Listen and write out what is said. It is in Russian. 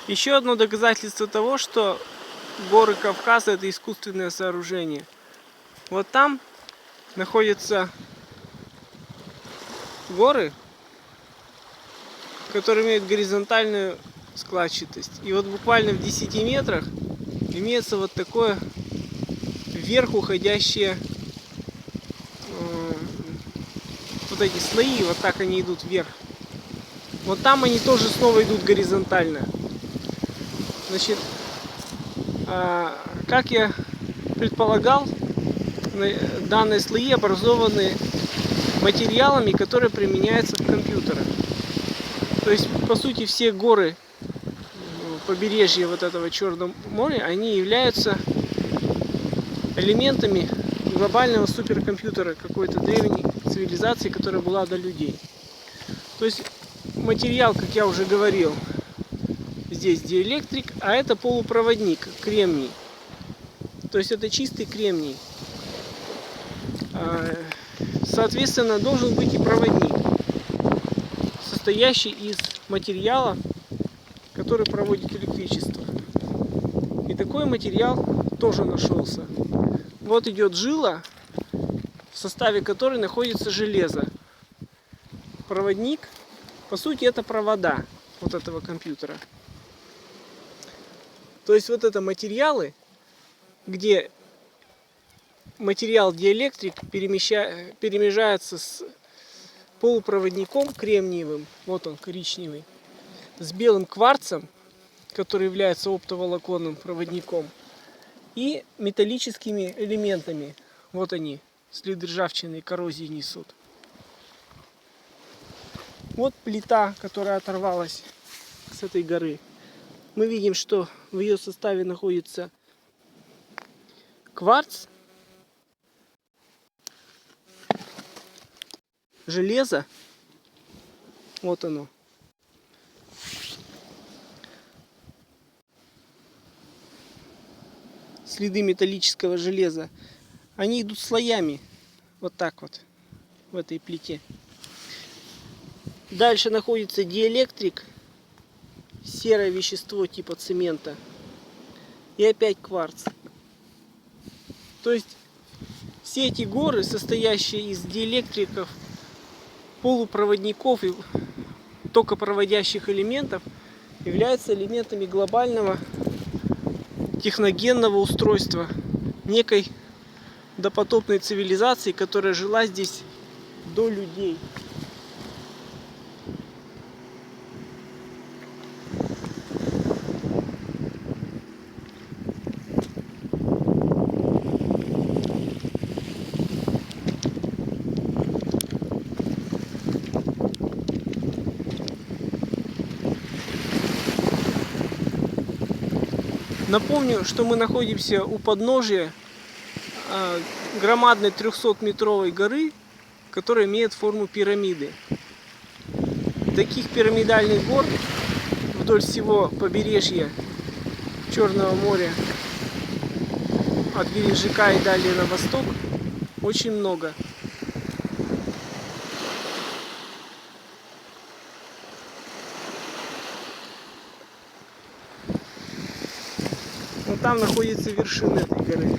Еще одно доказательство того, что горы Кавказа — это искусственное сооружение. Вот там находятся горы, которые имеют горизонтальную складчатость. И вот буквально в 10 метрах имеется вот такое вверх уходящее, вот эти слои, вот так они идут вверх. Вот там они тоже снова идут горизонтально. Значит, как я предполагал, данные слои образованы материалами, которые применяются в компьютерах. То есть, по сути, все горы побережья вот этого Черного моря, они являются элементами глобального суперкомпьютера какой-то древней цивилизации, которая была до людей. То есть материал, как я уже говорил, здесь диэлектрик, а это полупроводник, кремний. То есть это чистый кремний. Соответственно, должен быть и проводник, состоящий из материала, который проводит электричество. И такой материал тоже нашелся. Вот идет жила, в составе которой находится железо. Проводник, по сути, это провода вот этого компьютера. То есть вот это материалы, где материал диэлектрик перемежается с полупроводником кремниевым, вот он коричневый, с белым кварцем, который является оптоволоконным проводником, и металлическими элементами. Вот они, следы ржавчины и коррозии несут. Вот плита, которая оторвалась с этой горы. Мы видим, что в ее составе находится кварц, железо, вот оно. Следы металлического железа. Они идут слоями, вот так вот, в этой плите. Дальше находится диэлектрик, серое вещество типа цемента. И опять кварц. То есть все эти горы, состоящие из диэлектриков, полупроводников и токопроводящих элементов, являются элементами глобального техногенного устройства некой допотопной цивилизации, которая жила здесь до людей. Напомню, что мы находимся у подножия громадной 300-метровой горы, которая имеет форму пирамиды. Таких пирамидальных гор вдоль всего побережья Черного моря, от Геленджика и далее на восток, очень много. Вот там находится вершина этой горы.